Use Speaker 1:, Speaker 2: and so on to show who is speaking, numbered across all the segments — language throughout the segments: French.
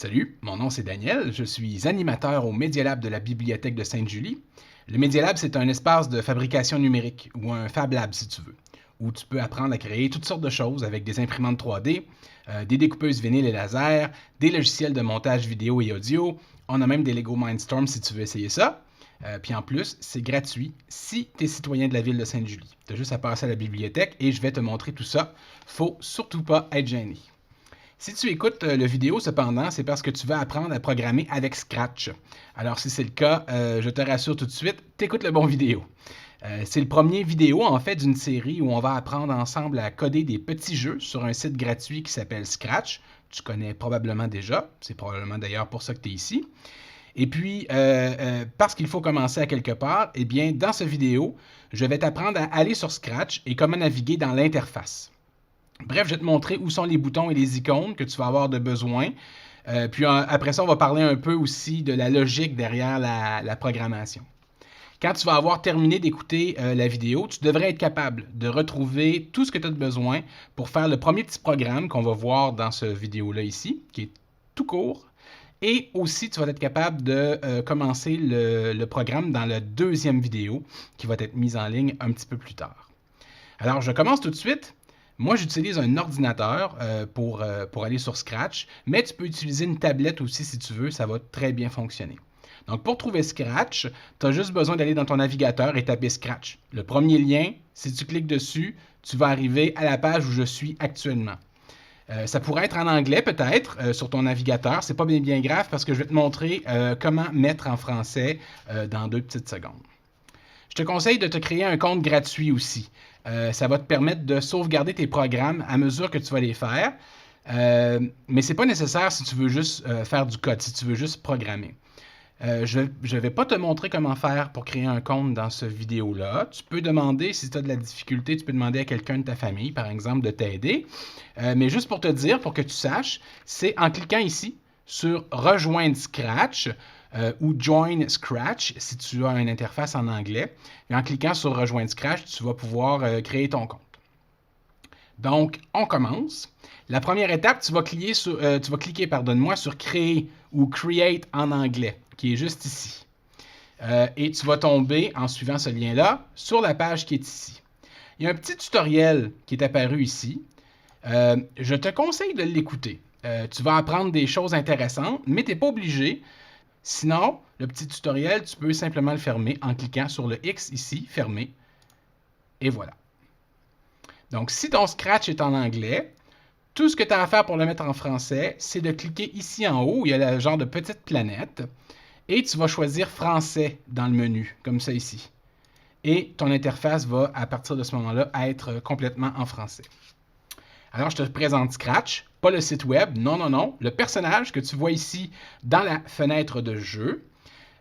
Speaker 1: Salut, mon nom c'est Daniel, je suis animateur au Media Lab de la Bibliothèque de Sainte-Julie. Le Media Lab, c'est un espace de fabrication numérique, ou un Fab Lab si tu veux, où tu peux apprendre à créer toutes sortes de choses avec des imprimantes 3D, des découpeuses vinyle et laser, des logiciels de montage vidéo et audio. On a même des Lego Mindstorm si tu veux essayer ça. Puis en plus, c'est gratuit si tu es citoyen de la ville de Sainte-Julie. Tu as juste à passer à la bibliothèque et je vais te montrer tout ça. Faut surtout pas être gêné. Si tu écoutes le vidéo, cependant, c'est parce que tu vas apprendre à programmer avec Scratch. Alors, si c'est le cas, je te rassure tout de suite, t'écoutes le bon vidéo. C'est le premier vidéo, en fait, d'une série où on va apprendre ensemble à coder des petits jeux sur un site gratuit qui s'appelle Scratch. Tu connais probablement déjà, c'est probablement d'ailleurs pour ça que tu es ici. Et puis, parce qu'il faut commencer à quelque part, eh bien, dans cette vidéo, je vais t'apprendre à aller sur Scratch et comment naviguer dans l'interface. Bref, je vais te montrer où sont les boutons et les icônes que tu vas avoir de besoin. Puis après ça, on va parler un peu aussi de la logique derrière la programmation. Quand tu vas avoir terminé d'écouter la vidéo, tu devrais être capable de retrouver tout ce que tu as besoin pour faire le premier petit programme qu'on va voir dans cette vidéo-là ici, qui est tout court. Et aussi, tu vas être capable de commencer le programme dans la deuxième vidéo qui va être mise en ligne un petit peu plus tard. Alors, je commence tout de suite. Moi, j'utilise un ordinateur pour aller sur Scratch, mais tu peux utiliser une tablette aussi si tu veux, ça va très bien fonctionner. Donc, pour trouver Scratch, tu as juste besoin d'aller dans ton navigateur et taper Scratch. Le premier lien, si tu cliques dessus, tu vas arriver à la page où je suis actuellement. Ça pourrait être en anglais peut-être sur ton navigateur, c'est pas bien grave parce que je vais te montrer comment mettre en français dans 2 petites secondes. Je te conseille de te créer un compte gratuit aussi. Ça va te permettre de sauvegarder tes programmes à mesure que tu vas les faire. Mais ce n'est pas nécessaire si tu veux juste faire du code, si tu veux juste programmer. Je ne vais pas te montrer comment faire pour créer un compte dans cette vidéo-là. Tu peux demander, si tu as de la difficulté, tu peux demander à quelqu'un de ta famille, par exemple, de t'aider. Mais juste pour te dire, pour que tu saches, c'est en cliquant ici sur Rejoindre Scratch ou Join Scratch si tu as une interface en anglais. Et en cliquant sur Rejoindre Scratch, tu vas pouvoir créer ton compte. Donc, on commence. La première étape, tu vas cliquer sur Créer ou Create en anglais, qui est juste ici. Et tu vas tomber, en suivant ce lien-là, sur la page qui est ici. Il y a un petit tutoriel qui est apparu ici. Je te conseille de l'écouter. Tu vas apprendre des choses intéressantes, mais tu n'es pas obligé. Sinon, le petit tutoriel, tu peux simplement le fermer en cliquant sur le X ici, fermer. Et voilà. Donc, si ton Scratch est en anglais, tout ce que tu as à faire pour le mettre en français, c'est de cliquer ici en haut, où il y a le genre de petite planète, et tu vas choisir français dans le menu, comme ça ici. Et ton interface va, à partir de ce moment-là, être complètement en français. Alors, je te présente Scratch, pas le site web, non, le personnage que tu vois ici dans la fenêtre de jeu.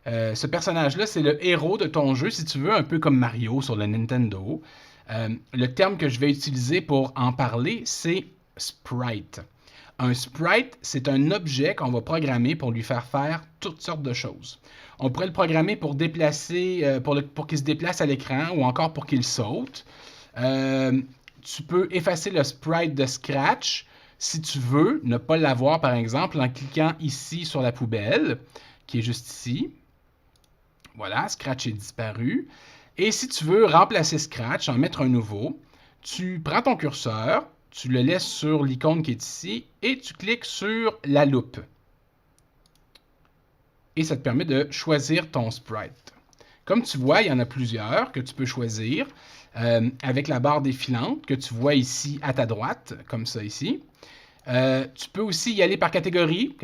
Speaker 1: Ce personnage-là, c'est le héros de ton jeu, si tu veux, un peu comme Mario sur le Nintendo. Le terme que je vais utiliser pour en parler, c'est sprite. Un sprite, c'est un objet qu'on va programmer pour lui faire toutes sortes de choses. On pourrait le programmer pour déplacer, pour qu'il se déplace à l'écran ou encore pour qu'il saute. Tu peux effacer le sprite de Scratch si tu veux ne pas l'avoir, par exemple, en cliquant ici sur la poubelle, qui est juste ici. Voilà, Scratch est disparu. Et si tu veux remplacer Scratch, en mettre un nouveau, tu prends ton curseur, tu le laisses sur l'icône qui est ici et tu cliques sur la loupe. Et ça te permet de choisir ton sprite. Comme tu vois, il y en a plusieurs que tu peux choisir avec la barre défilante que tu vois ici à ta droite, comme ça ici. Tu peux aussi y aller par catégorie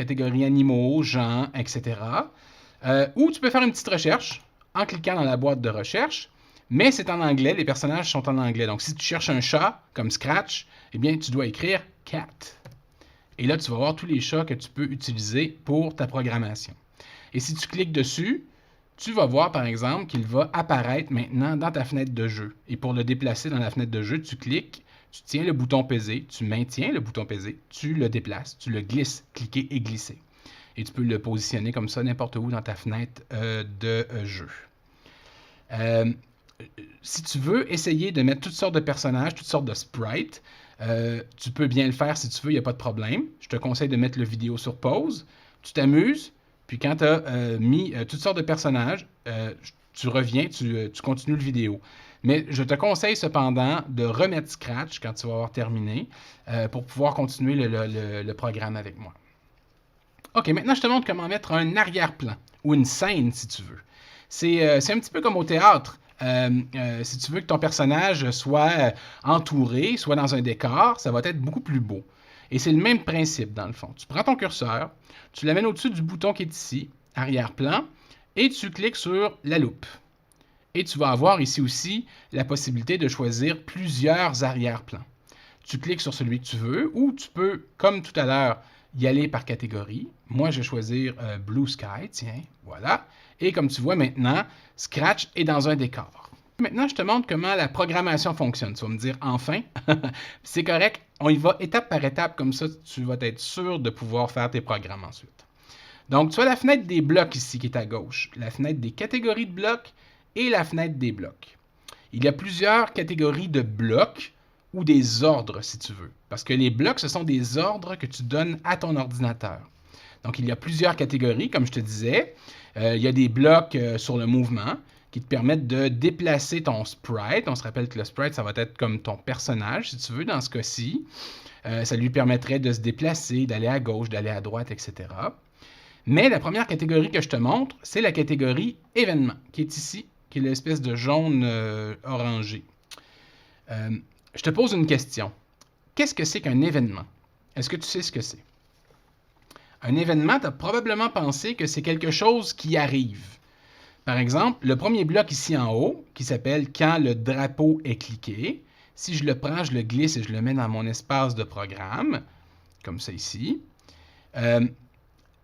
Speaker 1: animaux, gens, etc. Ou tu peux faire une petite recherche en cliquant dans la boîte de recherche, mais c'est en anglais, les personnages sont en anglais. Donc si tu cherches un chat comme Scratch, eh bien tu dois écrire cat. Et là, tu vas voir tous les chats que tu peux utiliser pour ta programmation. Et si tu cliques dessus, tu vas voir par exemple qu'il va apparaître maintenant dans ta fenêtre de jeu. Et pour le déplacer dans la fenêtre de jeu, tu cliques, tu tiens le bouton pesé, tu maintiens le bouton pesé, tu le déplaces, tu le glisses, cliquer et glisser. Et tu peux le positionner comme ça n'importe où dans ta fenêtre de jeu. Si tu veux essayer de mettre toutes sortes de personnages, toutes sortes de sprites, tu peux bien le faire si tu veux, il n'y a pas de problème. Je te conseille de mettre la vidéo sur pause. tu t'amuses, puis quand tu as mis toutes sortes de personnages, tu reviens, tu continues le vidéo. Mais je te conseille cependant de remettre Scratch quand tu vas avoir terminé pour pouvoir continuer le programme avec moi. OK, maintenant je te montre comment mettre un arrière-plan ou une scène si tu veux. C'est un petit peu comme au théâtre. Si tu veux que ton personnage soit entouré, soit dans un décor, ça va être beaucoup plus beau. Et c'est le même principe dans le fond. Tu prends ton curseur, tu l'amènes au-dessus du bouton qui est ici, arrière-plan, et tu cliques sur la loupe. Et tu vas avoir ici aussi la possibilité de choisir plusieurs arrière-plans. Tu cliques sur celui que tu veux ou tu peux, comme tout à l'heure, y aller par catégorie. Moi, je vais choisir Blue Sky, tiens, voilà. Et comme tu vois maintenant, Scratch est dans un décor. Maintenant, je te montre comment la programmation fonctionne. Tu vas me dire, enfin, c'est correct, on y va étape par étape, comme ça tu vas être sûr de pouvoir faire tes programmes ensuite. Donc, tu as la fenêtre des blocs ici qui est à gauche, la fenêtre des catégories de blocs et la fenêtre des blocs. Il y a plusieurs catégories de blocs ou des ordres, si tu veux. Parce que les blocs, ce sont des ordres que tu donnes à ton ordinateur. Donc, il y a plusieurs catégories, comme je te disais. Il y a des blocs sur le mouvement qui te permettent de déplacer ton sprite. On se rappelle que le sprite, ça va être comme ton personnage, si tu veux, dans ce cas-ci. Ça lui permettrait de se déplacer, d'aller à gauche, d'aller à droite, etc. Mais la première catégorie que je te montre, c'est la catégorie événement, qui est ici, qui est l'espèce de jaune orangé. Je te pose une question. Qu'est-ce que c'est qu'un événement? Est-ce que tu sais ce que c'est? Un événement, tu as probablement pensé que c'est quelque chose qui arrive. Par exemple, le premier bloc ici en haut, qui s'appelle « Quand le drapeau est cliqué », si je le prends, je le glisse et je le mets dans mon espace de programme, comme ça ici,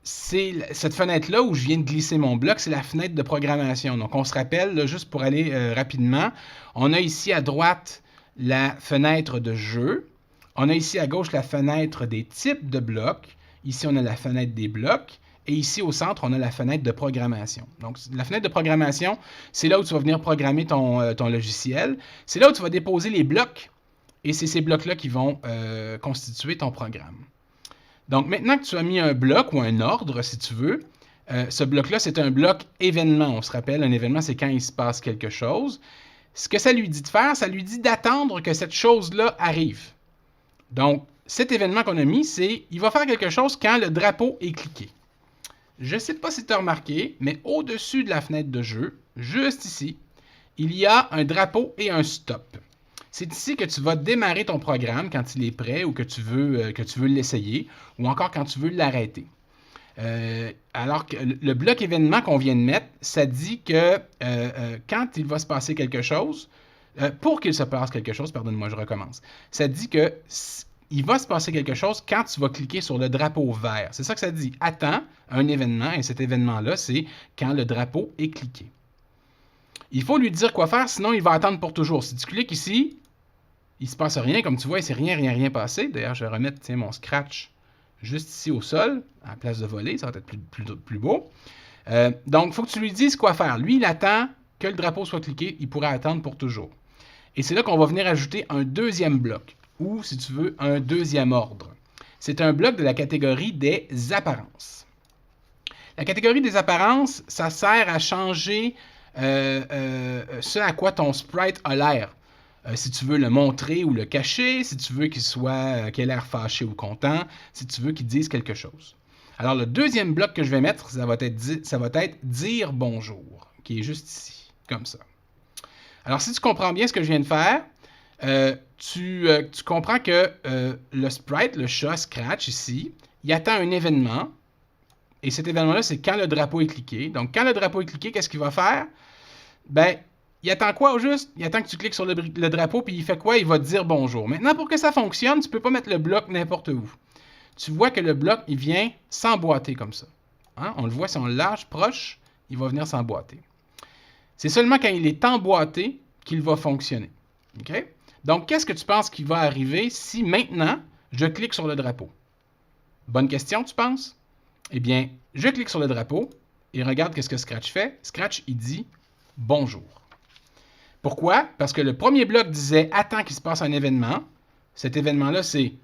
Speaker 1: c'est cette fenêtre-là où je viens de glisser mon bloc, c'est la fenêtre de programmation. Donc, on se rappelle, là, juste pour aller rapidement, on a ici à droite la fenêtre de jeu. On a ici à gauche la fenêtre des types de blocs. Ici, on a la fenêtre des blocs. Et ici, au centre, on a la fenêtre de programmation. Donc, la fenêtre de programmation, c'est là où tu vas venir programmer ton logiciel. C'est là où tu vas déposer les blocs. Et c'est ces blocs-là qui vont constituer ton programme. Donc, maintenant que tu as mis un bloc ou un ordre, si tu veux, ce bloc-là, c'est un bloc événement. On se rappelle, un événement, c'est quand il se passe quelque chose. Ce que ça lui dit de faire, ça lui dit d'attendre que cette chose-là arrive. Donc, cet événement qu'on a mis, c'est il va faire quelque chose quand le drapeau est cliqué. Je ne sais pas si tu as remarqué, mais au-dessus de la fenêtre de jeu, juste ici, il y a un drapeau et un stop. C'est ici que tu vas démarrer ton programme quand il est prêt ou que tu veux l'essayer ou encore quand tu veux l'arrêter. Alors que le bloc événement qu'on vient de mettre, ça dit que quand il va se passer quelque chose, pour qu'il se passe quelque chose, pardonne-moi, je recommence, ça dit que il va se passer quelque chose quand tu vas cliquer sur le drapeau vert. C'est ça que ça dit. Attends un événement et cet événement-là, c'est quand le drapeau est cliqué. Il faut lui dire quoi faire, sinon il va attendre pour toujours. Si tu cliques ici, il ne se passe rien. Comme tu vois, il ne s'est rien passé. D'ailleurs, je vais remettre mon Scratch juste ici au sol, à la place de voler. Ça va être plus beau. Donc, il faut que tu lui dises quoi faire. Lui, il attend que le drapeau soit cliqué. Il pourra attendre pour toujours. Et c'est là qu'on va venir ajouter un deuxième bloc, ou, si tu veux, un deuxième ordre. C'est un bloc de la catégorie des apparences. La catégorie des apparences, ça sert à changer ce à quoi ton sprite a l'air. Si tu veux le montrer ou le cacher, si tu veux qu'il ait l'air fâché ou content, si tu veux qu'il dise quelque chose. Alors, le deuxième bloc que je vais mettre, ça va être dire bonjour, qui est juste ici, comme ça. Alors, si tu comprends bien ce que je viens de faire, tu comprends que le sprite, le chat Scratch ici, il attend un événement. Et cet événement-là, c'est quand le drapeau est cliqué. Donc, quand le drapeau est cliqué, qu'est-ce qu'il va faire? Ben, il attend quoi au juste? Il attend que tu cliques sur le drapeau, puis il fait quoi? Il va te dire bonjour. Maintenant, pour que ça fonctionne, tu ne peux pas mettre le bloc n'importe où. Tu vois que le bloc, il vient s'emboîter comme ça. Hein? On le voit, si on le lâche proche, il va venir s'emboîter. C'est seulement quand il est emboîté qu'il va fonctionner. OK? Donc, qu'est-ce que tu penses qui va arriver si maintenant, je clique sur le drapeau? Bonne question, tu penses? Eh bien, je clique sur le drapeau et regarde ce que Scratch fait. Scratch, il dit « Bonjour ». Pourquoi? Parce que le premier bloc disait « Attends qu'il se passe un événement ». Cet événement-là, c'est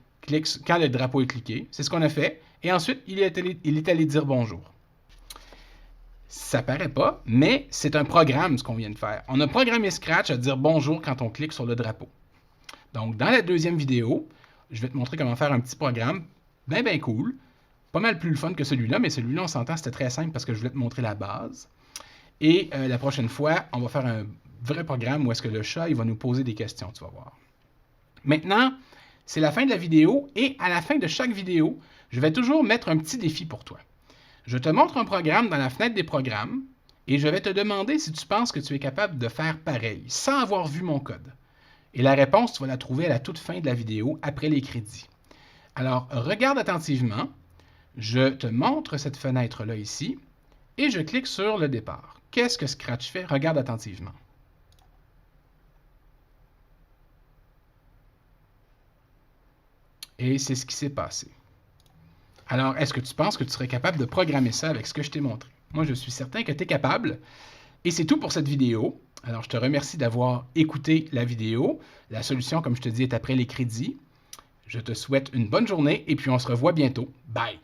Speaker 1: quand le drapeau est cliqué. C'est ce qu'on a fait. Et ensuite, il est allé dire bonjour. Ça paraît pas, mais c'est un programme ce qu'on vient de faire. On a programmé Scratch à dire bonjour quand on clique sur le drapeau. Donc, dans la deuxième vidéo, je vais te montrer comment faire un petit programme bien cool. Pas mal plus le fun que celui-là, mais celui-là, on s'entend, c'était très simple parce que je voulais te montrer la base. Et la prochaine fois, on va faire un vrai programme où est-ce que le chat, il va nous poser des questions, tu vas voir. Maintenant, c'est la fin de la vidéo et à la fin de chaque vidéo, je vais toujours mettre un petit défi pour toi. Je te montre un programme dans la fenêtre des programmes et je vais te demander si tu penses que tu es capable de faire pareil, sans avoir vu mon code. Et la réponse, tu vas la trouver à la toute fin de la vidéo, après les crédits. Alors, regarde attentivement. Je te montre cette fenêtre-là ici et je clique sur le départ. Qu'est-ce que Scratch fait? Regarde attentivement. Et c'est ce qui s'est passé. Alors, est-ce que tu penses que tu serais capable de programmer ça avec ce que je t'ai montré? Moi, je suis certain que tu es capable. Et c'est tout pour cette vidéo. Alors, je te remercie d'avoir écouté la vidéo. La solution, comme je te dis, est après les crédits. Je te souhaite une bonne journée et puis on se revoit bientôt. Bye!